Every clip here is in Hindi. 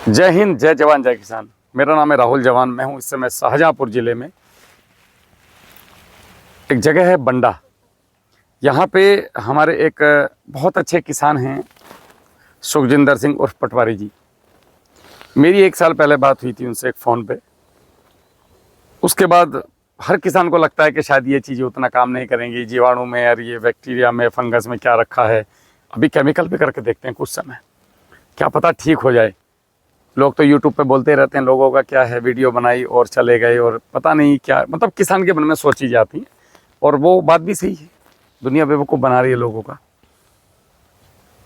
जय हिंद, जय जवान, जय किसान। मेरा नाम है राहुल जवान। मैं हूं इस समय शाहजहांपुर ज़िले में। एक जगह है बंडा। यहाँ पे हमारे एक बहुत अच्छे किसान हैं, सुखजिंदर सिंह उर्फ पटवारी जी। मेरी 1 साल पहले बात हुई थी उनसे एक फ़ोन पे। उसके बाद हर किसान को लगता है कि शायद ये चीज़ें उतना काम नहीं करेंगी, जीवाणु में और ये बैक्टीरिया में, फंगस में क्या रखा है। अभी केमिकल पे करके देखते हैं कुछ समय, क्या पता ठीक हो जाए। लोग तो यूट्यूब पे बोलते रहते हैं, लोगों का क्या है, वीडियो बनाई और चले गए, और पता नहीं क्या, मतलब किसान के मन में सोची जाती है। और वो बात भी सही है, दुनिया बेवकूफ़ बना रही है लोगों का।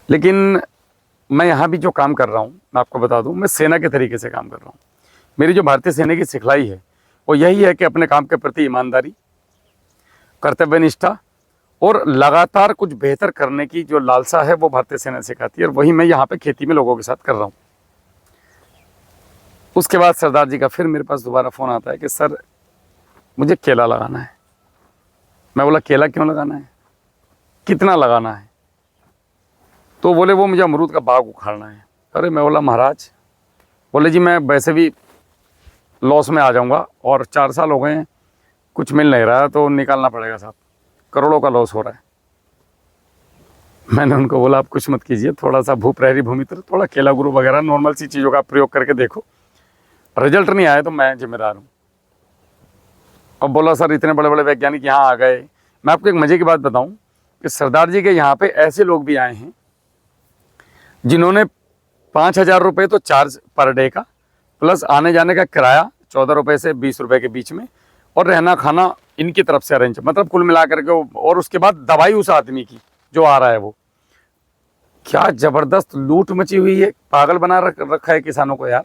लेकिन मैं यहाँ भी जो काम कर रहा हूँ, मैं आपको बता दूँ, मैं सेना के तरीके से काम कर रहा हूँ। मेरी जो भारतीय सेना की सिखलाई है वो यही है कि अपने काम के प्रति ईमानदारी, कर्तव्यनिष्ठा और लगातार कुछ बेहतर करने की जो लालसा है वो भारतीय सेना सिखाती है। और वही मैं यहाँ पे खेती में लोगों के साथ कर रहा हूँ। उसके बाद सरदार जी का फिर मेरे पास दोबारा फ़ोन आता है कि सर मुझे केला लगाना है। मैं बोला केला क्यों लगाना है, कितना लगाना है? तो बोले वो मुझे अमरूद का बाग उखाड़ना है। अरे मैं बोला महाराज, बोले जी मैं वैसे भी लॉस में आ जाऊंगा और 4 साल हो गए हैं, कुछ मिल नहीं रहा है, तो निकालना पड़ेगा साहब, करोड़ों का लॉस हो रहा है। मैंने उनको बोला आप कुछ मत कीजिए, थोड़ा सा भूप्रहरी भूमित्र, थोड़ा केला गुरु वगैरह नॉर्मल सी चीज़ों का प्रयोग करके देखो, रिजल्ट नहीं आया तो मैं जिम्मेदार हूँ। अब बोला सर इतने बड़े बड़े वैज्ञानिक यहाँ आ गए। मैं आपको एक मज़े की बात बताऊँ कि सरदार जी के यहाँ पे ऐसे लोग भी आए हैं जिन्होंने 5,000 रुपये तो चार्ज पर डे का, प्लस आने जाने का किराया 14 रुपये से 20 रुपये के बीच में, और रहना खाना इनकी तरफ से अरेंज, मतलब कुल मिला करके। और उसके बाद दवाई उस आदमी की जो आ रहा है वो। क्या ज़बरदस्त लूट मची हुई है, पागल बना रखा है किसानों को यार।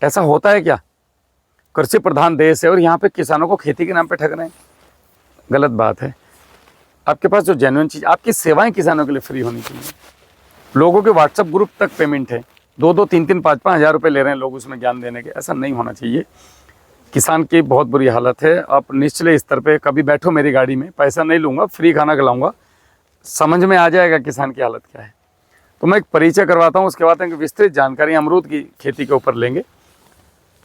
ऐसा होता है क्या? कृषि प्रधान देश है और यहाँ पे किसानों को खेती के नाम पे ठग रहे हैं, गलत बात है। आपके पास जो जेन्युइन चीज़, आपकी सेवाएं किसानों के लिए फ्री होनी चाहिए। लोगों के व्हाट्सएप ग्रुप तक पेमेंट है, 2-2, 3-3, 5-5 हज़ार रुपये ले रहे हैं लोग उसमें ज्ञान देने के। ऐसा नहीं होना चाहिए। किसान की बहुत बुरी हालत है। आप निचले स्तर पे कभी बैठो मेरी गाड़ी में, पैसा नहीं लूँगा, फ्री खाना खिलाऊँगा, समझ में आ जाएगा किसान की हालत क्या है। तो मैं एक परिचय करवाता हूँ, उसके बाद एक विस्तृत जानकारी अमरूद की खेती के ऊपर लेंगे।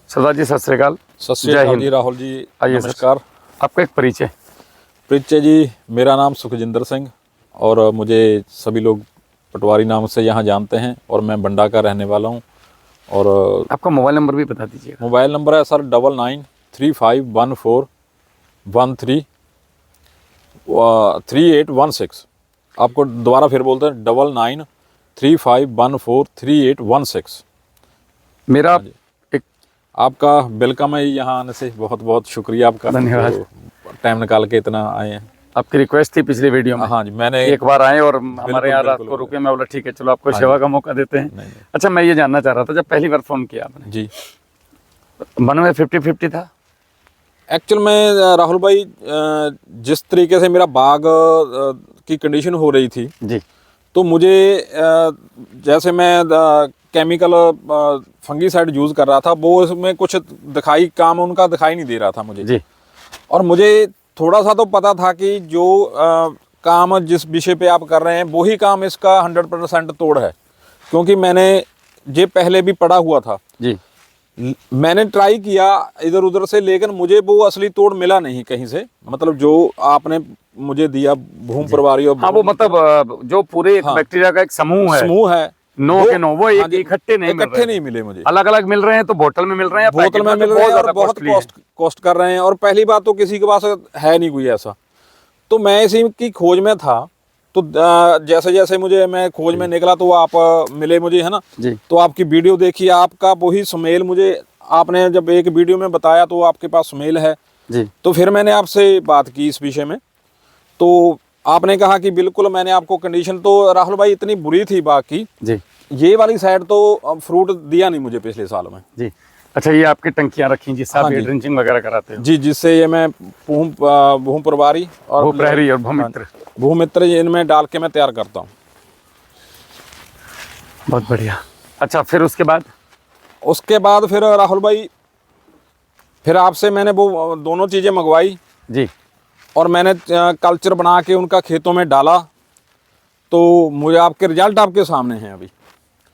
सरदार जी सत श्री अकाल। जय हिंद जी। राहुल जी आइए नमस्कार। आपका एक परिचय जी, मेरा नाम सुखजिंदर सिंह और मुझे सभी लोग पटवारी नाम से यहाँ जानते हैं और मैं बंडा का रहने वाला हूँ। और आपका मोबाइल नंबर भी बता दीजिए। मोबाइल नंबर है सर 9935143816। आपको दोबारा फिर बोलते हैं 9935143816। मेरा एक आपका वेलकम है यहाँ आने से, बहुत बहुत शुक्रिया आपका, धन्यवाद। टाइम निकाल के इतना आए हैं। आपकी रिक्वेस्ट थी पिछली वीडियो में। हाँ जी, मैंने एक बार आए और हमारे यहाँ रात को रुके। मैं बोला ठीक है चलो आपको सेवा का मौका देते हैं। नहीं। अच्छा, मैं ये जानना चाह रहा था, जब पहली बार फ़ोन किया आपने जी, मन में 50-50 था? एक्चुअल में राहुल भाई, जिस तरीके से मेरा बाग की कंडीशन हो रही थी जी, तो मुझे जैसे मैं केमिकल फंगीसाइड यूज़ कर रहा था, वो उसमें कुछ काम उनका दिखाई नहीं दे रहा था मुझे जी, और मुझे थोड़ा सा तो पता था कि जो काम जिस विषय पे आप कर रहे हैं वही काम इसका 100% तोड़ है, क्योंकि मैंने ये पहले भी पढ़ा हुआ था जी। मैंने ट्राई किया इधर उधर से, लेकिन मुझे वो असली तोड़ मिला नहीं कहीं से। मतलब जो आपने मुझे दिया भूम प्रवारी और हाँ, वो मतलब जो पूरे बैक्टीरिया का एक समूह है, नो के नो, वो इकट्ठे नहीं मिले मुझे। अलग अलग मिल रहे हैं, तो बोतल में मिल रहे हैं, बोतल में मिल रहे हैं और बहुत कॉस्ट कर रहे हैं। और पहली बात तो किसी के पास है नहीं कोई ऐसा। तो मैं इसी की खोज में था। तो जैसे जैसे मैं खोज में निकला तो आप मिले मुझे, है ना जी। तो आपकी वीडियो देखी, आपका वही सुमेल मुझे आपने जब एक वीडियो में बताया तो आपके पास सुमेल है जी। तो फिर मैंने आपसे बात की इस विषय में। तो आपने कहा कि बिल्कुल, मैंने आपको कंडीशन तो राहुल भाई इतनी बुरी थी बाकी जी, ये ये वाली साइड तो फ्रूट दिया नहीं मुझे पिछले साल में जी। अच्छा, ये आपकी टंकियाँ रखी जिससे आप ड्रिंचिंग वगैरह कराते हो? जी, जिससे ये मैं भूम प्रवारी और भूप्रहरी और भूमित्र इनमें डाल के मैं तैयार करता हूँ। बहुत बढ़िया। अच्छा, फिर उसके बाद फिर राहुल भाई, फिर आपसे मैंने वो दोनों चीज़ें मंगवाई जी, और मैंने कल्चर बना के उनका खेतों में डाला। तो मुझे आपके रिजल्ट आपके सामने हैं अभी।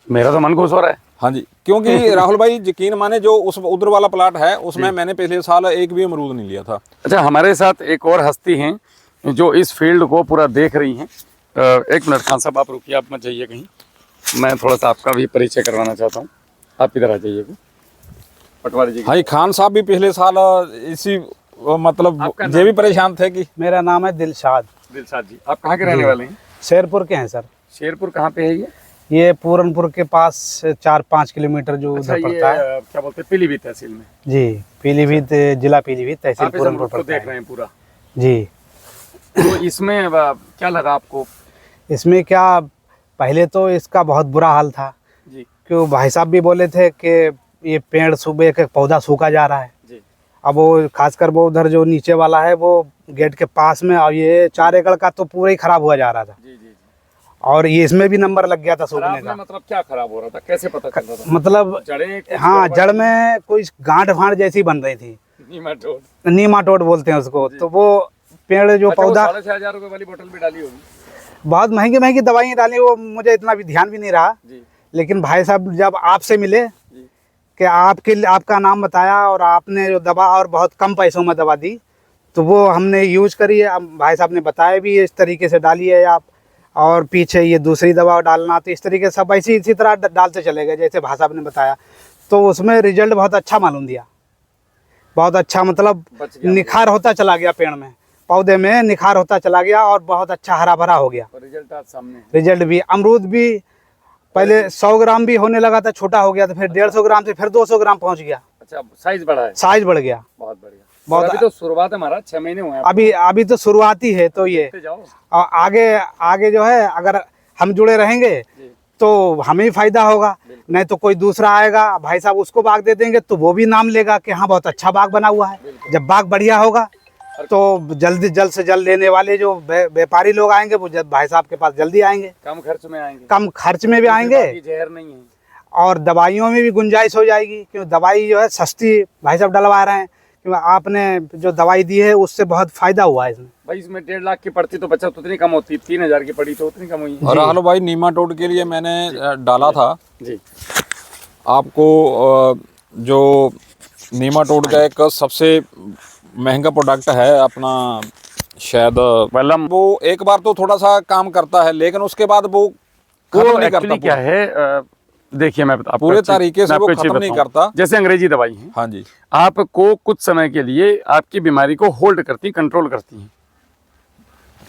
मेरा तो मन खुश हो रहा है। हाँ जी, क्योंकि राहुल भाई यकीन माने जो उस उधर वाला प्लाट है उसमें मैंने पिछले साल एक भी अमरूद नहीं लिया था। अच्छा, हमारे साथ एक और हस्ती हैं जो इस फील्ड को पूरा देख रही हैं। एक मिनट खान साहब, आप रुकिए, आप मत जाइए कहीं, मैं थोड़ा सा आपका भी परिचय करवाना चाहता हूँ। आप इधर आ जाइएगा, पटवारी जी। हाँ, खान साहब भी पिछले साल इसी मतलब ये भी परेशान थे कि। मेरा नाम है दिलशाद। दिलशाद जी, आप कहाँ के रहने वाले हैं? शेरपुर के हैं सर। शेरपुर कहाँ पे है ये? ये पूरनपुर के पास 4-5 किलोमीटर जो अच्छा, उधर ये पड़ता है। क्या बोलते हैं, पीलीभीत तहसील में? जी, पीलीभीत जिला पीलीभीत तहसील आप इस पूरनपुर अमरूद को पड़ता देख है। रहे हैं पूरा। जी, तो इसमें क्या लगा आपको? इसमें क्या, पहले तो इसका बहुत बुरा हाल था, जी क्यों भाई साहब भी बोले थे कि ये पेड़ सुबह एक पौधा सूखा जा रहा है। जी। अब वो खासकर वो उधर जो नीचे वाला है वो गेट के पास में, और ये 4 एकड़ का तो पूरा ही खराब हुआ जा रहा था। जी जी जी। और ये इसमें भी नंबर लग गया था सूखने खराब में का। मतलब क्या खराब हो रहा था, कैसे पता चल रहा था? मतलब जड़ें कुछ हाँ, गड़बड़ जड़ थी? में कोई गांठ फांठ जैसी बन रही थी, नीमाटोड। नीमाटोड बोलते हैं उसको। तो वो पेड़ जो अच्छा, वो पौधा, 6,500 रुपए वाली बोतल भी डाली होगी। बहुत महंगी महंगी दवाइयाँ डाली, वो मुझे इतना भी ध्यान भी नहीं रहा। जी लेकिन भाई साहब जब आपसे मिले जी। कि आपका नाम बताया और आपने जो दवा और बहुत कम पैसों में दवा दी, तो वो हमने यूज करी है। अब भाई साहब ने बताया भी इस तरीके से डालिए आप, और पीछे ये दूसरी दवा डालना, तो इस तरीके से सब ऐसी इसी तरह डालते चले गए जैसे भाई साहब ने बताया। तो उसमें रिजल्ट बहुत अच्छा मालूम दिया, बहुत अच्छा, मतलब बच गया। निखार होता चला गया, पेड़ में पौधे में निखार होता चला गया और बहुत अच्छा हरा भरा हो गया। और रिजल्ट आज सामने है। रिजल्ट भी, अमरूद भी पहले 100 ग्राम भी होने लगा था, छोटा हो गया था, फिर 150 ग्राम से फिर 200 ग्राम पहुंच गया, अच्छा, साइज बढ़ा है, साइज बढ़ गया। बहुत बढ़िया। बहुत- और अभी तो शुरुआत है, हमारा 6 महीने हुए हैं। अभी तो शुरुआती है, तो ये देखते जाओ। और आगे आगे जो है, अगर हम जुड़े रहेंगे जी। तो हमें ही फायदा होगा, नहीं तो कोई दूसरा आएगा, भाई साहब उसको बाग दे देंगे तो वो भी नाम लेगा कि हाँ बहुत अच्छा बाग बना हुआ है। जब बाग बढ़िया होगा तो जल्द से जल्द लेने वाले जो व्यापारी लोग आएंगे वो भाई साहब के पास जल्दी आएंगे, कम खर्च में आएंगे, कम खर्च में भी आएंगे, बाकी जहर नहीं है। और दवाइयों में भी गुंजाइश हो जाएगी, क्योंकि दवाई जो है सस्ती भाई साहब डलवा रहे हैं, क्योंकि आपने जो दवाई दी है उससे बहुत फायदा हुआ है इसमें। भाई इसमें 1.5 लाख की पड़ती तो बचत उतनी कम होती, 3,000 की पड़ी तो उतनी कम हुई। और राहुल भाई, नीमाटोड के लिए मैंने डाला था जी। आपको, जो नीमाटोड का एक सबसे महंगा प्रोडक्ट है अपना, शायद वलम। वो एक बार तो थोड़ा सा काम करता है, लेकिन उसके बाद वो खत्म नहीं करता। एक्चुअली क्या है, देखिए मैं आपको पूरे अच्छी- तरीके से मैं वो आपको एक चीज़ खत्म नहीं बताऊं। करता। जैसे अंग्रेजी दवाई है, हाँ जी, आपको कुछ समय के लिए आपकी बीमारी को होल्ड करती, कंट्रोल करती है।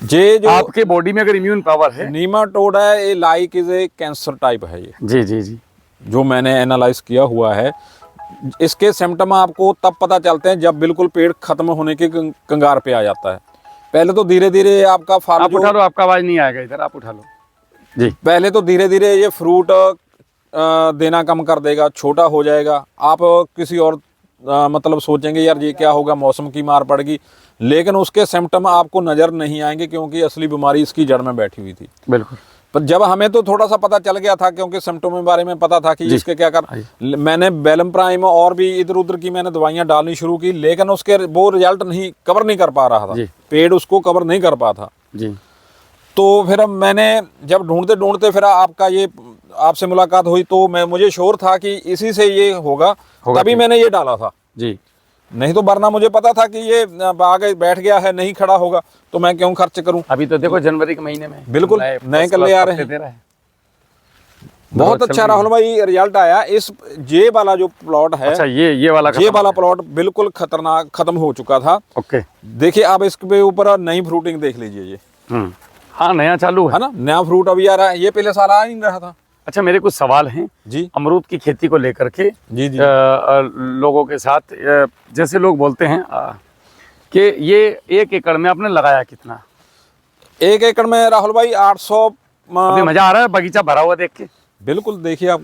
ये जो आपके बॉडी में अगर इम्यून पावर है। नीमाटोड है, ये like is a cancer type है। ये जी जी जी। जो मैंने एनालाइज किया हुआ है, इसके सिम्टम आपको तब पता चलते हैं जब बिल्कुल पेड़ खत्म होने के कंगार पे आ जाता है। पहले तो धीरे धीरे आपका फल, आप उठा लो, आपका आवाज नहीं आएगा इधर, आप उठा लो जी। पहले तो धीरे धीरे ये फ्रूट देना कम कर देगा, छोटा हो जाएगा। आप किसी और मतलब सोचेंगे यार ये क्या होगा, मौसम की मार पड़ेगी, लेकिन उसके सिम्टम आपको नज़र नहीं आएंगे, क्योंकि असली बीमारी इसकी जड़ में बैठी हुई थी। बिल्कुल। पर जब हमें तो थोड़ा सा पता चल गया था, क्योंकि सिम्टम के बारे में पता था कि इसके क्या कर, मैंने बेलम प्राइम और भी इधर उधर की मैंने दवाइयाँ डालनी शुरू की, लेकिन उसके वो रिजल्ट नहीं कवर नहीं कर पा रहा था, पेड़ उसको कवर नहीं कर पा था जी। तो फिर मैंने जब ढूंढते ढूंढते फिर आपका ये आपसे मुलाकात हुई, तो मुझे श्योर था कि इसी से ये होगा, तभी मैंने ये डाला था जी। नहीं तो वरना मुझे पता था कि ये आगे बैठ गया है, नहीं खड़ा होगा, तो मैं क्यों खर्च करूं। अभी तो देखो जनवरी के महीने में बिल्कुल नए कल्ले आ रहे हैं। बहुत अच्छा राहुल भाई रिजल्ट आया। इस ये वाला जो प्लॉट है, अच्छा ये वाला प्लॉट बिल्कुल खतरनाक खत्म हो चुका था। ओके, देखिए आप इसके ऊपर नई फ्रूटिंग देख लीजिए ये, हाँ नया चालू है ना, नया फ्रूट अभी आ रहा है, ये पहले साल आ नहीं रहा था। अच्छा, मेरे कुछ सवाल हैं जी अमरूद की खेती को लेकर के। जी जी लोगों के साथ, जैसे लोग बोलते हैं कि ये 1 एकड़ में आपने लगाया कितना? 1 एकड़ में राहुल भाई 800। अभी मजा आ रहा है बगीचा भरा हुआ देख के। बिल्कुल, देखिए आप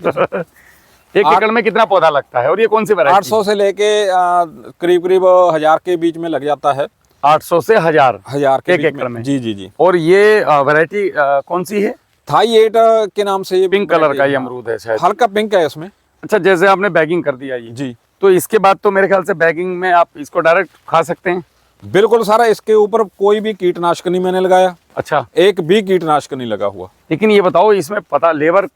1 एकड़ में कितना पौधा लगता है और ये कौन सी वैरायटी? 800 से लेके करीब करीब 1000 के बीच में लग जाता है। 800 से 1000 के 1 बीच एकड़ में। जी जी जी। और ये वैरायटी कौन सी है? थाई 8 के नाम से ये पिंक कलर का ये अमरूद है शायद, हल्का पिंक है इसमें। अच्छा, जैसे आपने बैगिंग कर दिया ये जी, तो इसके बाद तो मेरे ख्याल से बैगिंग में आप इसको डायरेक्ट खा सकते हैं। बिल्कुल सारा, इसके ऊपर कोई भी कीटनाशक नहीं मैंने लगाया, अच्छा, एक भी कीटनाशक नहीं लगा हुआ। लेकिन ये बताओ इसमें पता लेबर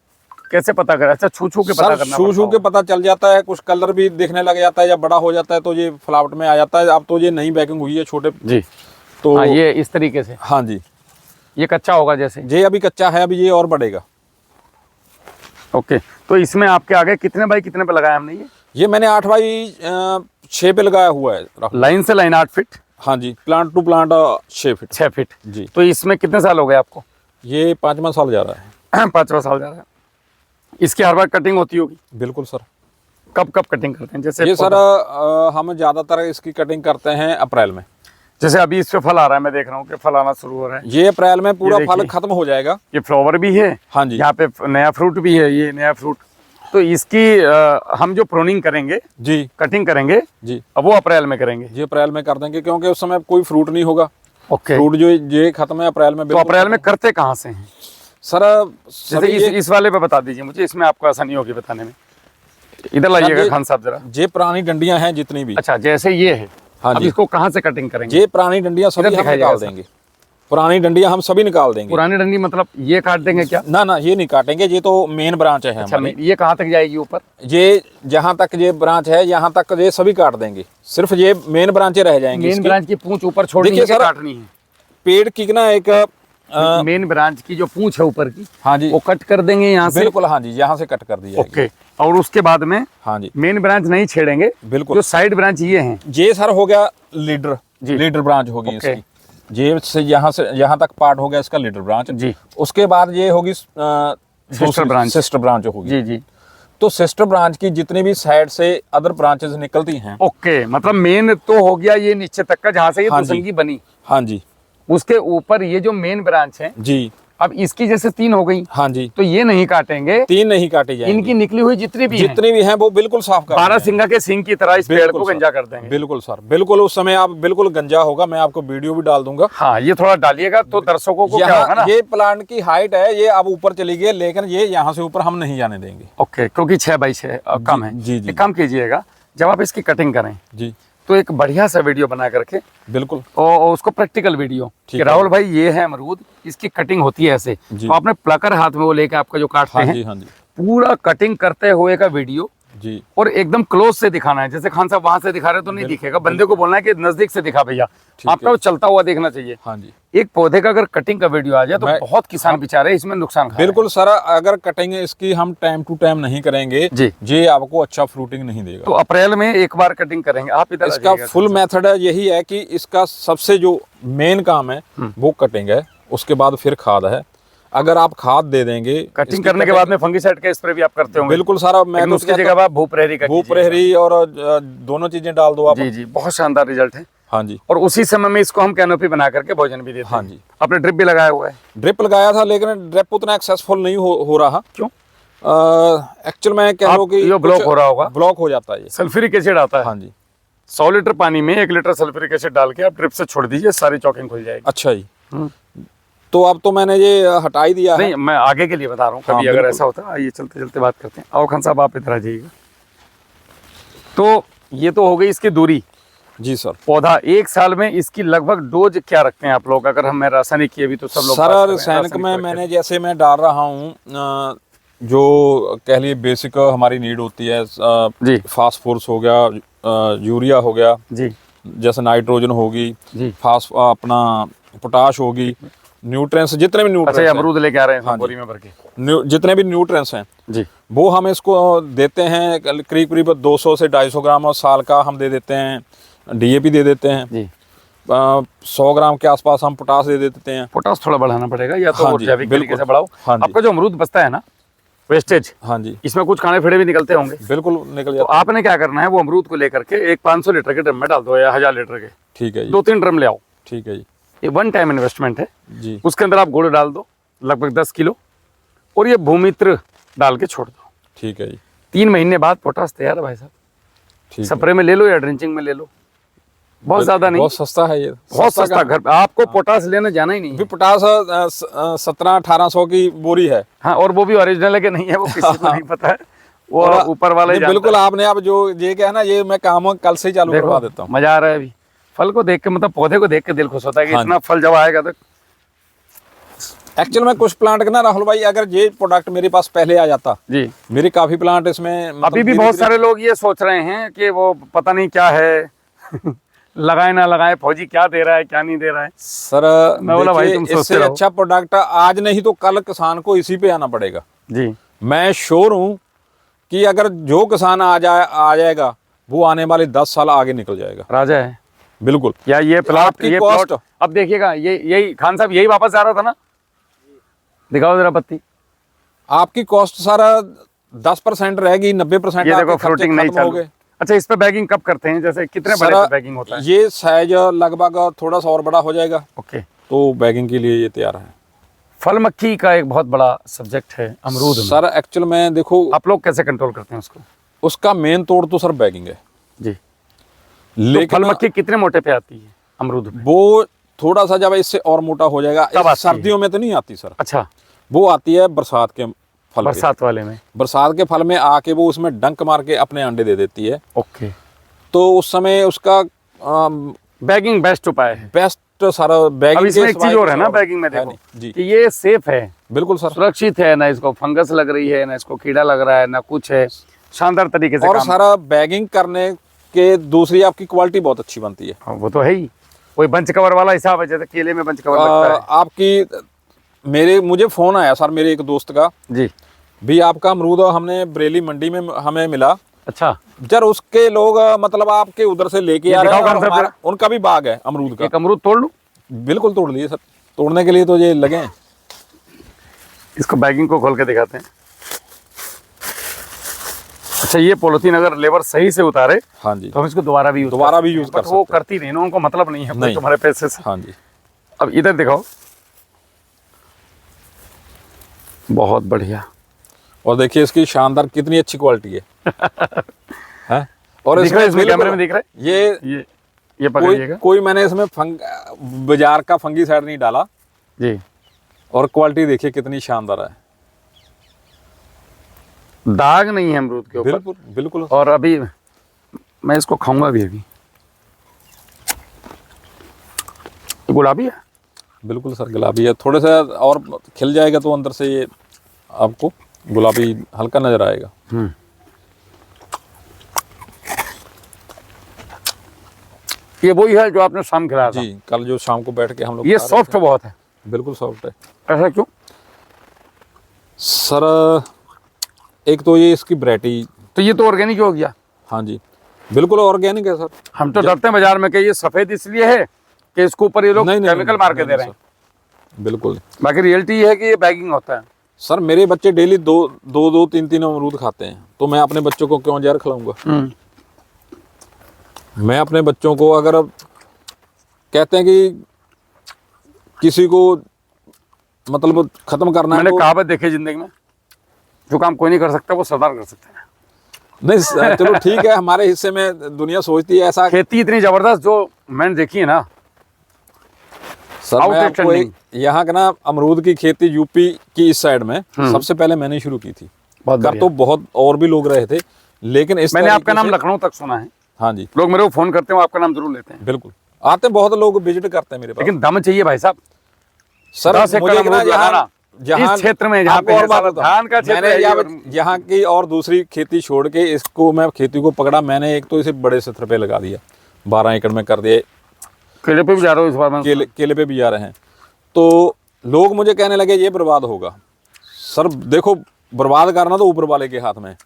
कैसे पता करें? अच्छा, छू छू के पता सर करना छू छू पड़ता के पता चल जाता है, कुछ कलर भी दिखने लग जाता है, जब बड़ा हो जाता है तो ये फ्लावट में आ जाता है। अब तो ये नई बैकिंग हुई है छोटे, होगा। जी, तो हाँ, ये इस तरीके से, हाँ जी, ये कच्चा होगा जैसे। ये अभी कच्चा है, अभी ये और बढ़ेगा। ओके, तो इसमें आपके आगे कितने बाई कितने पे लगाया हमने? ये मैंने 8 बाई 6 पे लगाया हुआ है। लाइन से लाइन 8 फीट, हाँ जी, प्लांट टू प्लांट 6 फीट। 6 फीट जी। तो इसमें कितने साल हो गए आपको? ये 5वां साल जा रहा है। 5वां साल जा रहा है। इसकी हर बार कटिंग होती होगी? बिल्कुल सर। कब कब कटिंग करते हैं? जैसे ये सर हम ज़्यादातर इसकी कटिंग करते हैं अप्रैल में। जैसे अभी इस पे फल आ रहा है, मैं देख रहा हूँ कि फल आना शुरू हो रहा है। ये अप्रैल में पूरा ये फल देखिए। खत्म हो जाएगा। ये फ्लावर भी है, हाँ जी, यहाँ पे नया फ्रूट भी है, ये नया फ्रूट। तो इसकी हम जो प्रूनिंग करेंगे, जी कटिंग करेंगे, जी, अब वो अप्रैल में करेंगे। ये अप्रैल में कर देंगे, क्योंकि उस समय कोई फ्रूट नहीं होगा। ओके, फ्रूट जो ये खत्म है अप्रैल में। तो बिल्कुल अप्रैल में करते कहाँ से हैं? सर जैसे सभी इस वाले पे बता दीजिए मुझे, इसमें आपको आसानी होगी बताने में। इधर लाइएगा खान साहब जरा। ये पुरानी डंडियां हैं जितनी भी। अच्छा, जैसे ये है, हाँ अब जी। इसको कहाँ से कटिंग करेंगे? ये पुरानी डंडियां सभी इधर हम दिखाइएगा निकाल सर। देंगे। पुरानी डंडियां हम सभी निकाल देंगे। पुरानी डंडी मतलब ये काट देंगे क्या? ना ना, ये नहीं काटेंगे, ये तो मेन ब्रांच है अच्छा, हमारी। ये कहाँ तक जाएगी ऊपर? ये जहाँ तक ये ब्रांच है, यहाँ तक ये सभी काट देंगे, सिर्फ ये मेन ब्रांचें रह जाएंगी। मेन इसकी। ब्रांच की पूंछ ऊपर छोड़नी है देखिए कि सर, काटनी है? पेड़ की ना एक मेन ब्रांच की जो पूंछ है ऊपर की, हाँ जी, वो कट कर देंगे यहाँ से? बिल्कुल, हाँ जी, यहाँ से कट कर दी जाएगी। ओके, और उसके बाद में हाँ जी, मेन ब्रांच नहीं छेड़ेंगे, बिल्कुल। जो साइड ब्रांच ये हैं। ये सर हो गया लीडर, जी। लीडर ब्रांच होगी ओके। इसकी। ये से यहाँ तक पार्ट हो गया इसका लीडर ब्रांच। जी, उसके बाद ये होगी सिस्टर ब्रांच। सिस्टर ब्रांच होगी। जी जी, तो सिस्टर ब्रांच की जितनी भी साइड से अदर ब्रांचेस निकलती हैं। ओके, मतलब मेन तो हो गया ये नीचे तक का, जहाँ से ये हाँ जी। दुसंगी बनी। हाँ जी, उसके ऊपर ये जो मेन ब्रांच है, जी, अब इसकी जैसे 3 हो गई, हाँ जी, तो ये नहीं काटेंगे, 3 नहीं काटी जाएंगी। इनकी निकली हुई जितनी भी हैं, जितनी भी हैं वो बिल्कुल साफ कर 12 सिंगा के सिंग की तरह इस पेड़ बिल्कुल को सर। गंजा कर देंगे। बिल्कुल सर, बिल्कुल। उस समय आप बिल्कुल गंजा होगा, मैं आपको वीडियो भी डाल दूंगा। हाँ, ये थोड़ा डालिएगा तो दर्शकों को क्या होगा यहाँ ना। ये प्लांट की हाइट है, ये अब ऊपर चली गई है, लेकिन ये यहाँ से ऊपर हम नहीं जाने देंगे। ओके, क्योंकि 6 बाई 6 कम है। जी, जी, एक काम कीजिएगा, जब आप इसकी कटिंग करें जी, तो एक बढ़िया सा वीडियो बना करके, बिल्कुल, और उसको प्रैक्टिकल वीडियो कि है। राहुल भाई ये है अमरूद, इसकी कटिंग होती है ऐसे, जी। तो आपने प्लकर हाथ में वो लेके आपका जो काटते हाँ हैं, जी, हाँ जी, पूरा कटिंग करते हुए का वीडियो, जी, और एकदम क्लोज से दिखाना है। जैसे खान साहब वहां से दिखा रहे तो नहीं दिखेगा, बंदे को बोलना है कि नजदीक से दिखा भैया, आपका वो चलता हुआ देखना चाहिए। हाँ जी, एक पौधे का अगर कटिंग का वीडियो आ जाए तो बहुत किसान बेचारे इसमें नुकसान खा रहे हैं। बिल्कुल सर। अगर कटिंग इसकी हम टाइम टू टाइम नहीं करेंगे, जी, ये आपको अच्छा फ्रूटिंग नहीं देगा। तो अप्रैल में एक बार कटिंग करेंगे। आप इधर इसका फुल मेथड यही है कि इसका सबसे जो मेन काम है वो कटिंग है, उसके बाद फिर खाद है। अगर आप खाद दे देंगे कटिंग करने के बाद में फंगीसाइड का स्प्रे भी आप करते होंगे? बिल्कुल सारा, मैं तो उसकी जगह आप भूप्रहरी का भूप्रहरी और दोनों चीजें डाल दो आप। जी जी, बहुत शानदार रिजल्ट है। हाँ जी, और उसी समय में इसको हम कैनोपी बना करके भोजन भी देते हैं। हाँ जी। आपने ड्रिप भी लगाया हुआ है? ड्रिप लगाया था, लेकिन ड्रिप उतना सक्सेसफुल नहीं हो रहा। क्यों? एक्चुअल में कह लो कि ये ब्लॉक हो रहा होगा, ब्लॉक हो जाता है ये। सल्फ्यूरिक एसिड आता है। हाँ जी, 100 लीटर पानी में 1 लीटर सल्फ्यूरिक एसिड डाल के आप ड्रिप से छोड़ दीजिए, सारी चौकिंग खुल जाएगी। अच्छा जी। तो अब तो मैंने ये हटा ही दिया है। नहीं, मैं आगे के लिए बता रहा हूँ, हाँ, कभी अगर बिल्कुल। ऐसा होता है। आइए चलते चलते बात करते हैं। आओ खान साहब, आप इधर आ जाइएगा। तो ये तो हो गई इसकी दूरी। जी सर। पौधा 1 साल में इसकी लगभग डोज क्या रखते हैं आप लोग? अगर हम रासायनिक की, अभी तो सब लोग सर रासायनिक में मैंने जैसे मैं डाल रहा हूँ जो कह लिए बेसिक हमारी नीड होती है, जी फास्फोरस हो गया, यूरिया हो गया, जी जैसे नाइट्रोजन होगी, जी, अपना पोटाश होगी, न्यूट्रिएंट्स जितने भी अच्छा, ये न्यूट्रिएंट्स अमरूद लेके आ रहे हैं हाँ बोरी में भर के? जितने भी न्यूट्रिएंट्स हैं जी, वो हम इसको देते हैं करीब करीब 200 से 250 ग्राम, और साल का हम दे देते हैं डीएपी दे देते हैं। जी। 100 ग्राम के आसपास हम पोटाश दे देते हैं। पोटाश थोड़ा बढ़ाना पड़ेगा, या तो हाँ वो जी, जैविक तरीके बिल्कुल। से बढ़ाओ। हाँ जी। आपका जो अमरूद बचता है ना, वेस्टेज, हाँ जी, इसमें कुछ खाने फेड़े भी निकलते होंगे। बिल्कुल निकल तो जाता आपने क्या करना है, वो अमरूद को लेकर के एक 500 लीटर के ड्रम में डाल दो, या 1000 लीटर के, ठीक है जी, 2-3 ड्रम ले आओ। ठीक है जी, ये 1 टाइम इन्वेस्टमेंट है। जी, उसके अंदर आप गुड़ डाल दो लगभग 10 किलो, और ये भूमित्र डाल के छोड़ दो। ठीक है जी, 3 महीने बाद पोटाश तैयार है भाई साहब। ठीक है। स्प्रे में ले लो या ड्रिंचिंग में ले लो, बहुत ज्यादा नहीं, बहुत सस्ता है ये, बहुत सस्ता। घर पे आपको पोटाश लेने जाना ही नहीं भी है। पोटाश 1700-1800 की बोरी है। हाँ, और वो भी ओरिजिनल है कि नहीं है वो किसी को नहीं पता है, वो और ऊपर वाला ही नहीं, जानता बिल्कुल। है। आपने अब जो ये क्या है ना, ये मैं काम कल से ही चालू करवा देता हूँ। मजा आ रहा है अभी फल को देख के, मतलब पौधे को देख के दिल खुश होता है कि हाँ इतना फल जब आएगा तो एक्चुअल में कुछ प्लांट का ना राहुल भाई, अगर ये प्रोडक्ट मेरे पास पहले आ जाता, जी, मेरे काफी प्लांट इसमें मतलब अभी भी बहुत सारे लोग ये सोच रहे हैं कि वो पता नहीं क्या है लगाए ना लगाए, फौजी क्या दे रहा है क्या नहीं दे रहा है। सर मैं बोला भाई तुम देखिए, सोचते इससे रहो। अच्छा प्रोडक्ट आज नहीं तो कल किसान को इसी पे आना पड़ेगा। जी, मैं श्योर हूँ कि अगर जो किसान आ जाएगा वो आने वाले 10 साल आगे निकल जाएगा। राजा है बिल्कुल। या ये प्लॉट, आपकी ये cost- प्लॉट अब देखिएगा, ये यही खान साहब यही वापस आ रहा था ना, दिखाओ जरा पत्ती। आपकी कॉस्ट सारा 10% रहेगी, 90% ये देखो आपके खर्चे फ्रूटिंग नहीं खत्म हो चालू। गए। अच्छा, इस पे बैगिंग कब करते हैं, जैसे कितने बड़े सारा पे बैगिंग होता है? ये साइज लगभग थोड़ा सा और बड़ा हो जाएगा ओके। तो बैगिंग के लिए ये तैयार है। फल मक्खी का एक बहुत बड़ा सब्जेक्ट है अमरूद में, सर एक्चुअल में देखो, आप लोग कैसे कंट्रोल करते हैं उसको? उसका मेन तोड़ तो सर बैगिंग है। जी, तो लेकिन फल मक्खी कितने मोटे पे आती है अमरूद में? वो थोड़ा सा जब इससे और मोटा हो जाएगा, तब इस आती है। सर्दियों में तो नहीं आती सर, अच्छा, वो आती है बरसात के फल पे। बरसात वाले में। बरसात के फल में आके वो उसमें डंक मार के अपने अंडे दे देती है, ओके, तो उस समय उसका बैगिंग बेस्ट उपाय है। बेस्ट सारा बैगिंग। अब इसमें एक चीज और है ना बैगिंग में, देखो जी कि ये सेफ है, बिल्कुल सर। सुरक्षित है, ना इसको फंगस लग रही है, ना इसको कीड़ा लग रहा है, ना कुछ है, शानदार तरीके से और काम। सारा बैगिंग करने के दूसरी आपकी क्वालिटी बहुत अच्छी बनती है। हाँ, वो तो है ही, कोई बंच कवर वाला हिसाब है, जैसे केले में बंच कवर लगता है। आपकी मुझे फोन आया सर मेरे एक दोस्त का, जी, भी आपका अमरूद हमने बरेली मंडी में हमें मिला। अच्छा, जर उसके लोग मतलब आपके उधर से लेके आ रहे हैं, दिखाओ और कौन सा उनका भी बाग है अमरूद का। एक अमरूद तोड़ लूं? बिल्कुल तोड़ लिए सर, तोड़ने के लिए तो ये लगे हैं। इसको बैगिंग को खोल के दिखाते हैं। अच्छा, ये पॉलिथीन अगर लेबर सही से उतारे हाँ जी, तो हम इसको दोबारा भी यूज दोबारा कर भी सकते यूज हैं, कर but वो सकते हैं। करती नहीं ना, उनको मतलब नहीं है कोई नहीं। तुम्हारे पैसे से। हाँ जी, अब इधर दिखाओ, बहुत बढ़िया। और देखिए इसकी शानदार कितनी अच्छी क्वालिटी है हैं? और दिख रहा है इसमें, बिल्कुल- कैमरे में दिख रहा है? ये ये पकड़िएगा कोई मैंने इसमें बाजार का फंगीसाइड नहीं डाला, जी। और क्वालिटी देखिए कितनी शानदार है। दाग नहीं है अमरूद के ऊपर, बिल्कुल बिल्कुल। और अभी मैं इसको खाऊंगा भी अभी। गुलाबी है, बिल्कुल सर गुलाबी है, थोड़े सा और खिल जाएगा तो अंदर से ये आपको गुलाबी हल्का नजर आएगा। ये वही है जो आपने शाम खिलाया था। जी, कल जो शाम को बैठ के हम लोग ये खा रहे सॉफ्ट बहुत है, थे। बिल्कुल सॉफ्ट है ऐसा क्यों? सर। एक तो ये इसकी वैरायटी, तो ये तो ऑर्गेनिक हो गया। हाँ जी बिल्कुल ऑर्गेनिक है सर। हम तो डरते हैं बाजार में कि ये सफेद इसलिए है कि इसके ऊपर ये लोग केमिकल मार के दे रहे हैं, बिल्कुल। बाकी रियलिटी ये है कि ये बैगिंग होता है। सर मेरे बच्चे डेली दो तीन अमरूद खाते हैं, तो मैं अपने बच्चों को क्यों जहर खिलाऊंगा? मैं अपने बच्चों को, अगर कहते हैं कि किसी को मतलब खत्म करना है, मैंने तो कहावत देखी जिंदगी में, जो काम कोई नहीं कर सकता वो सरदार कर सकते हैं। नहीं चलो ठीक है, हमारे हिस्से में दुनिया सोचती है ऐसा। खेती इतनी जबरदस्त जो मैंने देखी है ना, सर मैं आपको outstanding। यहाँ का ना अमरूद की खेती यूपी की इस साइड में सबसे पहले मैंने शुरू की थी। बहुत कर तो बहुत और भी लोग रहे थे, लेकिन इस मैंने तरीके आपका नाम से- लखनऊ तक सुना है, हाँ जी लोग मेरे को फोन करते हैं, वो आपका नाम जरूर लेते हैं, बिल्कुल आते हैं, बहुत लोग विजिट करते हैं मेरे पास। लेकिन दम चाहिए भाई साहब। सर 10 एकड़ मुझे ना अमरूद लगाना जहाँ इस क्षेत्र में, जहाँ आपको पे और है बात सारा बताऊं, धान का क्षेत्र मैंने है ये, यहाँ की और दूसरी खेती छोड़ के इसको मैं खेती को पकड़ा। मैंने एक तो इसे बड़े सत्र पे लगा दिया, 12 एकड़ में कर दिए। केले पे भी जा रहा हूँ इस बार मैं। केले पे भी जा रहे हैं, तो लोग मुझे कहने लगे ये बर्बाद होगा। सर देखो, बर्बाद करना तो ऊपर वाले के हाथ में है,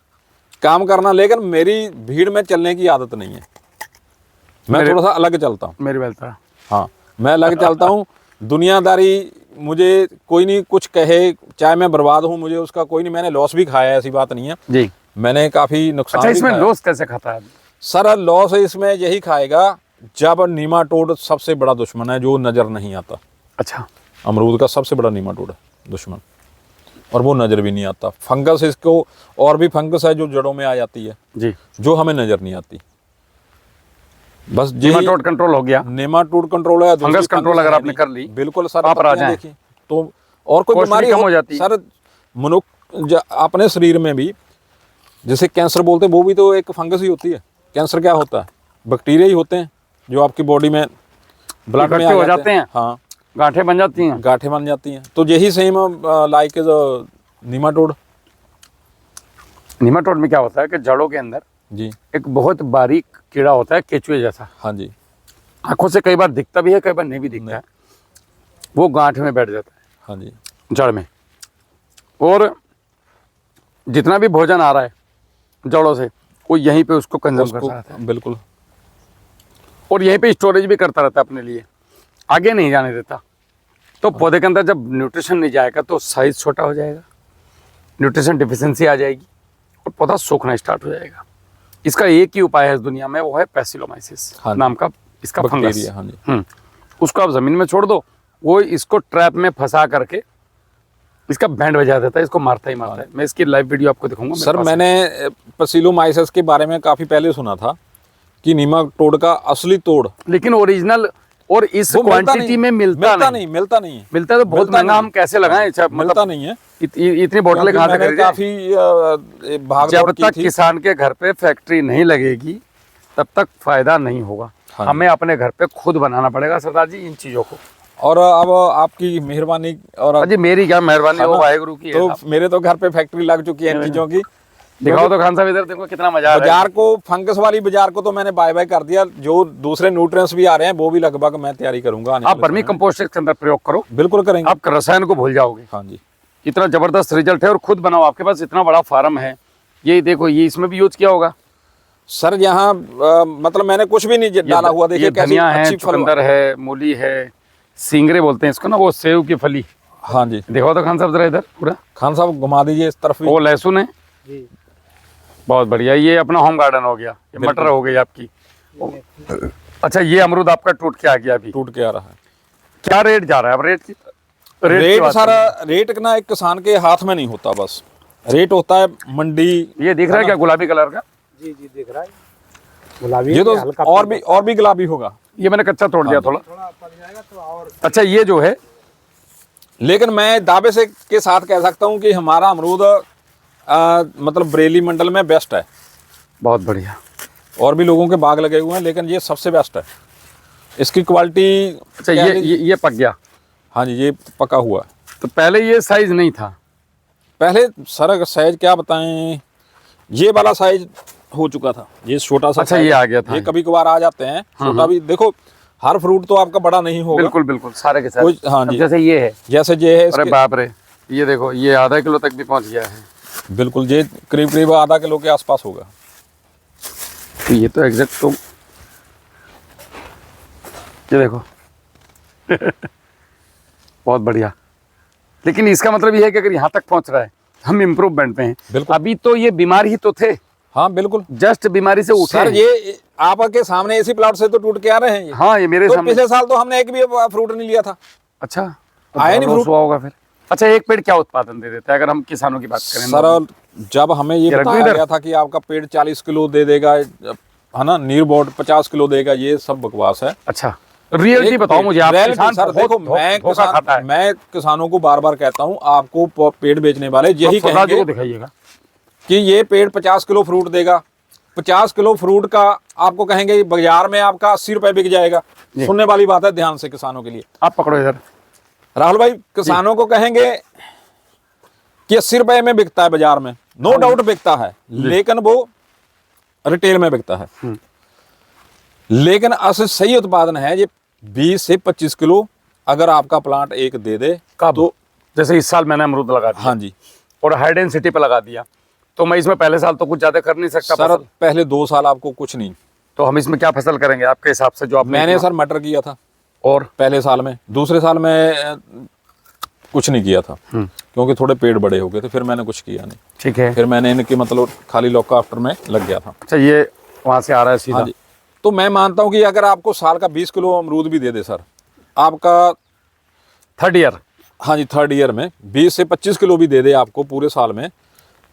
काम करना, लेकिन मेरी भीड़ में चलने की आदत नहीं है। मैं थोड़ा सा अलग चलता हूँ। मेरी बेलता, हाँ मैं अलग चलता हूँ। दुनियादारी मुझे कोई नहीं कुछ कहे, चाहे मैं बर्बाद हूँ, मुझे उसका कोई नहीं। मैंने लॉस भी खाया है, ऐसी बात नहीं है, जी। मैंने काफी नुकसान अच्छा, भी इसमें खाया। लॉस कैसे खाता है? सर लॉस इसमें यही खाएगा जब नीमाटोड सबसे बड़ा दुश्मन है जो नजर नहीं आता। अच्छा, अमरूद का सबसे बड़ा नीमाटोड है दुश्मन, और वो नजर भी नहीं आता। फंगस इसको, और भी फंगस है जो जड़ों में आ जाती है, जी। जो हमें नजर नहीं आती। बस नेमाटोड कंट्रोल हो गया, नेमाटोड कंट्रोल है, फंगस कंट्रोल अगर आपने कर ली, बिल्कुल सर, आप राजा हैं। देखिए तो और कोई कॉस्ट भी बीमारी कम हो जाती है। सर मनुष्य अपने शरीर में भी, जैसे कैंसर बोलते हैं, वो भी तो एक फंगस ही होती है। कैंसर क्या होता है? बैक्टीरिया ही होते हैं जो आपकी बॉडी में ब्लड में इकट्ठे हो आ जाते हैं। हाँ, गांठें बन जाती हैं। गांठें बन जाती हैं। तो यही सेम लाइक नीमाटोड। नीमाटोड में क्या होता है कि जड़ों के अंदर जी। एक बहुत बारीक कीड़ा होता है, केचुए जैसा। हाँ जी। आंखों से कई बार दिखता भी है, कई बार नहीं भी दिखता है। वो गांठ में बैठ जाता है, हाँ जी। जड़ में, और जितना भी भोजन आ रहा है जड़ों से वो यहीं पे उसको कंज्यूम करता रहता है, बिल्कुल। और यहीं पे स्टोरेज भी करता रहता है अपने लिए, आगे नहीं जाने देता। तो पौधे के अंदर जब न्यूट्रिशन नहीं जाएगा तो साइज छोटा हो जाएगा, न्यूट्रिशन डिफिशियंसी आ जाएगी और पौधा सूखना स्टार्ट हो जाएगा। इसका एक ही उपाय है इस दुनिया में, वो है पैसिलोमाइसिस हाँ नाम का इसका फंगस। बैक्टीरिया। हाँ जी। उसको आप जमीन में छोड़ दो, वो इसको ट्रैप में फंसा करके इसका बैंड बजा देता है, इसको मारता ही मारता है। मैं इसकी लाइव वीडियो आपको दिखाऊंगा। सर मैंने पैसिलोमाइसिस के बारे में काफी पहले सुना था कि नीमाटोड का असली तोड़, लेकिन ओरिजिनल और इस वो मिलता क्वांटिटी नहीं, में मिलता नहीं। मिलता नहीं है। मिलता तो बहुत मिलता महंगा, नहीं। हम कैसे लगाएं? अच्छा, मिलता नहीं है। इतनी बोतलें क्योंकि कहाँ से मैंने खरीदें? काफी भाग जब दौड़ की तक थी। किसान के घर पे फैक्ट्री नहीं लगेगी तब तक फायदा नहीं होगा। हाँ हमें अपने घर पे खुद बनाना पड़ेगा सरदार जी इन चीजों को। और अब आपकी मेहरबानी और जी मेरी क्या मेहरबानी है हो, ना? वाहेगुरु की है तो साहब। मेरे तो घर पे फैक्ट्री लग चुकी है इन चीजों की। दिखाओ तो खान साहब इधर, देखो कितना मजा आ रहा है। बाजार को, फंगस वाली बाजार को तो मैंने बाय बाय कर दिया। जो दूसरे न्यूट्रिएंट्स भी आ रहे हैं वो भी लगभग मैं तैयारी करूंगा आने आप वाले वर्मी समय कंपोस्ट के अंदर प्रयोग करो, में। बिल्कुल करेंगे। आप रसायन को भूल जाओगे। हाँ जी। इतना जबरदस्त रिजल्ट है, और खुद बनाओ। आपके पास इतना बड़ा फार्म है, ये देखो, ये इसमें भी यूज किया होगा सर यहाँ मतलब मैंने कुछ भी नहीं डाला हुआ। देखिए ये कैसी धनिया है, अच्छी फल। चुकंदर है, मूली है, सिंगरे बोलते हैं इसको ना, वो सेव की फली। हाँ जी। देखो तो खान साहब जरा इधर पूरा, खान साहब घुमा दीजिए इस तरफ भी। वो लहसुन है जी। बहुत बढ़िया। ये अपना होम गार्डन हो गया, ये मटर हो गई आपकी। अच्छा, ये अमरूद आपका टूट के आ गया अभी, टूट के आ रहा है। क्या रेट जा रहा है अब? रेट की रेट बात सारा रेट ना एक किसान के हाथ में नहीं होता, बस रेट होता है मंडी। ये दिख रहा है क्या गुलाबी कलर का? जी जी दिख रहा है गुलाबी। ये तो हल्का और भी गुलाबी होगा। ये मैंने कच्चा तोड़ दिया थोड़ा। थोड़ा पक जाएगा तो और। अच्छा, ये जो है, लेकिन मैं दावे से के साथ कह सकता हूँ कि हमारा अमरूद मतलब बरेली मंडल में बेस्ट है। बहुत बढ़िया। और भी लोगों के बाग लगे हुए हैं, लेकिन ये सबसे बेस्ट है। इसकी क्वालिटी। अच्छा, ये पक गया। हाँ जी, ये पका हुआ है। तो पहले ये साइज नहीं था? पहले सर साइज क्या बताएं, ये वाला साइज हो चुका था, ये छोटा सा। अच्छा, size ये है। आ गया था। ये कभी कभार आ जाते हैं छोटा भी। देखो हर फ्रूट तो आपका बड़ा नहीं होगा। बिल्कुल बिल्कुल, सारे के सारे। कुछ हाँ जी, जैसे ये है, जैसे ये है अरे बाप रे, ये देखो, ये आधा किलो तक भी पहुंच गया है। बिल्कुल, ये करीब करीब आधा किलो के आसपास होगा। तो ये तो एग्जैक्ट, तो ये देखो बहुत बढ़िया। लेकिन इसका मतलब ये है कि अगर यहाँ तक पहुंच रहा है, हम इम्प्रूवमेंट में हैं। बिल्कुल। अभी तो ये बीमार ही तो थे, हाँ बिल्कुल। जस्ट बीमारी से उठे सर हैं। ये आपके सामने इसी प्लॉट से तो टूट के आ रहे हैं ये। हाँ, ये मेरे तो सामने। पिछले साल तो हमने एक भी फ्रूट नहीं लिया था। अच्छा, आया नहीं फ्रूट। हुआ होगा फिर। अच्छा, एक पेड़ क्या उत्पादन दे देता है अगर हम किसानों की बात करें? सर जब हमें ये ये रख दो बताया इधर। गया था कि आपका पेड़ 40 किलो दे देगा, है ना, नीर बोर्ड 50 किलो देगा, ये सब बकवास है। अच्छा, रियलिटी बताओ मुझे। आप reality, किसान सर बहुत देखो, धोखा खाता है। मैं किसानों को बार बार कहता हूँ, आपको पेड़ बेचने वाले यही आप सरदार जी कहेंगे को दिखाइएगा। कि ये पेड़ 50 किलो फ्रूट देगा। 50 किलो फ्रूट का आपको कहेंगे बाजार में आपका 80 रुपए बिक जाएगा। सुनने वाली बात है, ध्यान से किसानों के लिए। आप पकड़ो इधर। राहुल भाई, किसानों को कहेंगे कि 80 रुपए में बिकता है बाजार में, नो डाउट बिकता है, लेकिन वो रिटेल में बिकता है। लेकिन असल सही उत्पादन है ये 20 से 25 किलो अगर आपका प्लांट एक दे दे। कब? तो जैसे इस साल मैंने अमरूद लगा दिया, हाँ जी, और हाई डेंसिटी पे लगा दिया, तो मैं इसमें पहले साल तो कुछ ज्यादा कर नहीं सकता सर फसल। पहले 2 साल आपको कुछ नहीं। तो हम इसमें क्या फसल करेंगे आपके हिसाब से? जो आपने मैंने इतना- सर मटर किया था और पहले साल में। दूसरे साल में कुछ नहीं किया था, क्योंकि थोड़े पेड़ बड़े हो गए थे, फिर मैंने कुछ किया नहीं। ठीक है। फिर मैंने इनकी मतलब खाली लौका आफ्टर में लग गया था। अच्छा, ये वहां से आ रहा है सीधा? हाँ जी। तो मैं मानता हूँ कि अगर आपको साल का 20 किलो अमरूद भी दे दे सर, आपका थर्ड ईयर। हाँ जी, थर्ड ईयर में 20 से 25 किलो भी दे दे आपको पूरे साल में,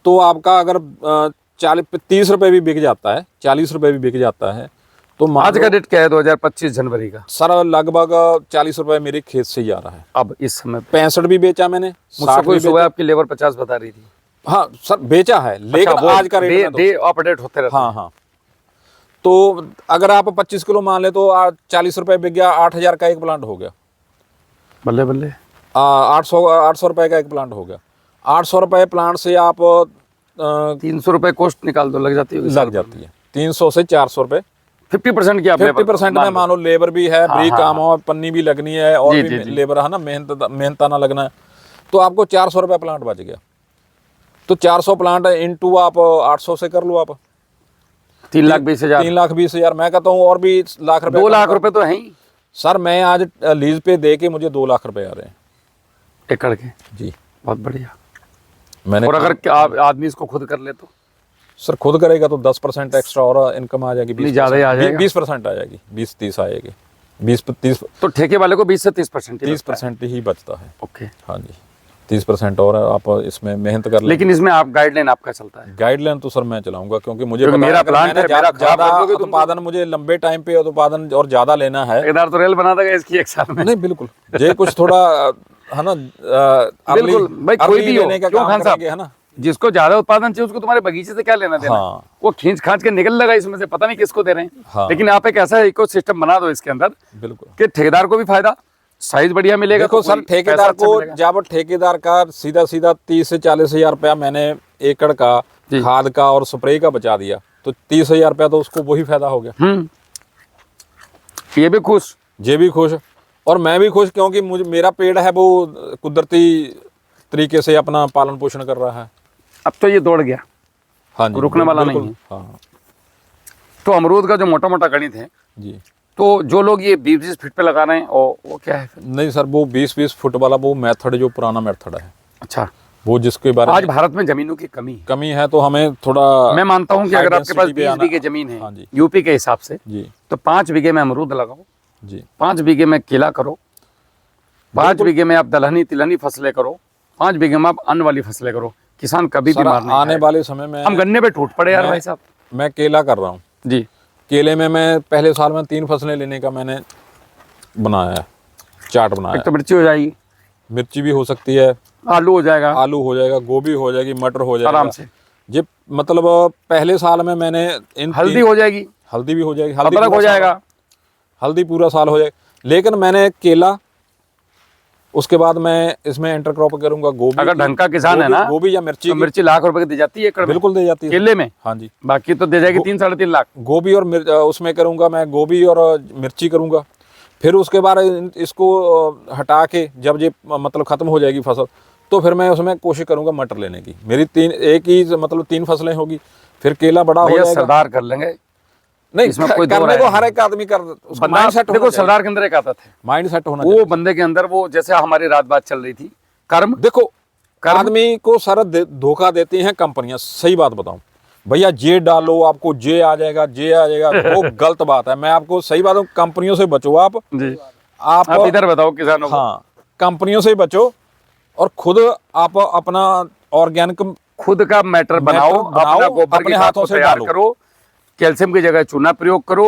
तो आपका अगर 30 रुपए भी बिक जाता है, 40 रुपए भी बिक जाता है, तो मान आज लो का डेट क्या है? 2025 जनवरी का। सर लगभग 40 रुपए मेरे खेत से ही आ रहा है। अब इस समय 65 भी बेचा मैंने, मुझसे 60 कोई भी सुबह बेचा। आपकी लेबर 50 बता रही थी। हाँ सर बेचा है, लेकिन अच्छा, वो आज का रेट में तो- डे अपडेट होते रहते हाँ हाँ। तो अगर आप 25 किलो मान ले तो 40 रुपए बिक गया, 8,000 का एक प्लांट हो गया। बल्ले बल्ले। 800 रुपए का एक प्लांट हो गया। 800 रुपए प्लांट से आप 300 रुपए कॉस्ट निकाल दो, लग जाती है। लग जाती है 300 से 400 रुपए। 50% की आप 50% में मान लो लेबर भी है, ब्रिक काम हो, पन्नी भी लगनी है और जी, भी जी, जी। लेबर है ना, मेहनताना लगना है, तो आपको 400 रुपए प्लांट बच गया। तो 400 प्लांट इनटू आप 800 से कर लो आप 3,20,000। 3,20,000। मैं कहता हूँ और भी लाख रुपए 2 लाख रुपए तो है ही सर। मैं आज लीज पे दे के मुझे 2 लाख रुपए आ रहे हैं एकड़ के। जी। बहुत बढ़िया। मैंने और अगर आप आदमी इसको खुद कर ले तो सर खुद करेगा तो 10% एक्स्ट्रा और इनकम आ जाएगी। नहीं, ज़्यादा ही आ जाएगा। 20% आ जाएगी, 20-30 आएगी, 20-30 तो ठेके वाले को 20 से 30% 30% ही बचता है। ओके। हाँ जी, 30% और आप इसमें मेहनत कर लें। लेकिन इसमें आप गाइडलाइन आपका चलता है। गाइडलाइन तो सर मैं चलाऊंगा, क्योंकि मुझे क्योंकि पता मेरा है अगर प्लांट मैंने है, मेरा खराब ज्यादा कर दोगे तुम। उत्पादन, मुझे लंबे टाइम पे उत्पादन और ज्यादा लेना है। ठेकेदार तो रेल बना देगा इसकी 1 साल में। नहीं बिल्कुल, ये कुछ थोड़ा है ना, बिल्कुल भाई, कोई भी हो, लेने का क्यों काम खान साहब? करेंगे, है ना। जिसको ज्यादा उत्पादन चाहिए उसको तुम्हारे बगीचे से क्या लेना देना। हाँ। वो खींच खांच के निकल लगा इसमें से, पता नहीं किसको दे रहे हैं। हाँ। लेकिन आप एक ऐसा इकोसिस्टम बना दो इसके अंदर बिल्कुल। कि ठेकेदार को भी फायदा, साइज बढ़िया मिलेगा। देखो तो सर, कोई ठेकेदार पैसा अच्छा को मिलेगा। जब ठेकेदार का सीधा सीधा 30 से 40 हजार रुपया मैंने एकड़ का जी। खाद का और स्प्रे का बचा दिया, तो 30 हजार रुपया तो उसको वही फायदा हो गया। ये भी खुश। ये भी खुश और मैं भी खुश, क्योंकि मुझे मेरा पेड़ है वो कुदरती तरीके से अपना पालन पोषण कर रहा है। अब तो ये दौड़ गया, हाँ जी, रुकने वाला बिल्कुल। नहीं है। हाँ तो अमरूद का जो मोटा मोटा गणित है, जी। तो जो लोग ये 20-20 फीट पे लगा रहे हैं और वो क्या है फिर? नहीं सर, वो 20-20 फुट वाला वो मेथड जो पुराना मेथड है, अच्छा, वो जिसके बारे आज में भारत में जमीनों की कमी है। कमी है, तो हमें थोड़ा मैं मानता हूं कि high अगर आपके पास density पे 20 आना- बीघे जमीन हाँ है जी। यूपी के हिसाब से, जी तो 5 बीघे में अमरूद लगाओ, जी 5 बीघे में केला करो, 5 बीघे में आप दलहनी तिलहनी फसलें करो, 5 बीघे में आप अन्न वाली फसलें करो। किसान कभी भी सर, मार नहीं आने खाएगा। वाले समय में हम गन्ने पे टूट पड़े यार भाई साहब। मैं केला कर रहा हूँ जी। केले में मैं पहले साल में 3 फसलें लेने का मैंने बनाया है, चार्ट बनाया एक तो है। मिर्ची हो जाएगी, मिर्ची भी हो सकती है, आलू हो जाएगा आलू हो जाएगा, गोभी हो जाएगी, मटर हो जाएगा आराम से, ये मतलब पहले साल में मैंने इन हल्दी हो जाएगी, हल्दी भी हो जाएगी, अदरक हो पूरा जाएगा। साल- हल्दी पूरा साल हो जाएगा। लेकिन मैंने केला, उसके बाद मैं इसमें इंटर क्रॉप करूंगा गोभी। अगर ढंग का किसान है ना, गोभी या मिर्ची तो की मिर्ची लाख रुपए की दी जाती है एकड़ में, बिल्कुल दे जाती है केले में। हाँ जी। बाकी तो दे जाएगी 3-3.5 लाख। गोभी और उसमें करूंगा मैं, गोभी और मिर्ची करूंगा। फिर उसके बाद इसको हटा के जब ये मतलब खत्म हो जाएगी फसल, तो फिर मैं उसमें कोशिश करूंगा मटर लेने की। मेरी एक ही मतलब 3 फसलें होगी। फिर केला बड़ा हो भैया जाएगा। सरदार कर लेंगे नहीं, इसमें कोई दो करने राय को नहीं। हर एक आदमी कर, माइंड सेट देखो सरदार के अंदर एक आता था, माइंड सेट होना वो बंदे के अंदर वो जैसे हमारी रात बात चल रही थी, कर्म। देखो आदमी को सारा धोखा देती हैं कंपनियां। सही बात बताऊं भैया, जे डालो आपको जे आ जाएगा, जे आ जाएगा, वो गलत बात है। मैं आपको सही बात हूँ, कंपनियों से बचो आप जी। आप आप इधर बताओ किसानों को। हाँ, कंपनियों से बचो और खुद आप अपना ऑर्गेनिक खुद का मैटर बनाओ, बनाओ, अपना गोबर अपने की खाद हाथों को से तैयार डालो। करो, कैल्शियम की जगह चूना प्रयोग करो,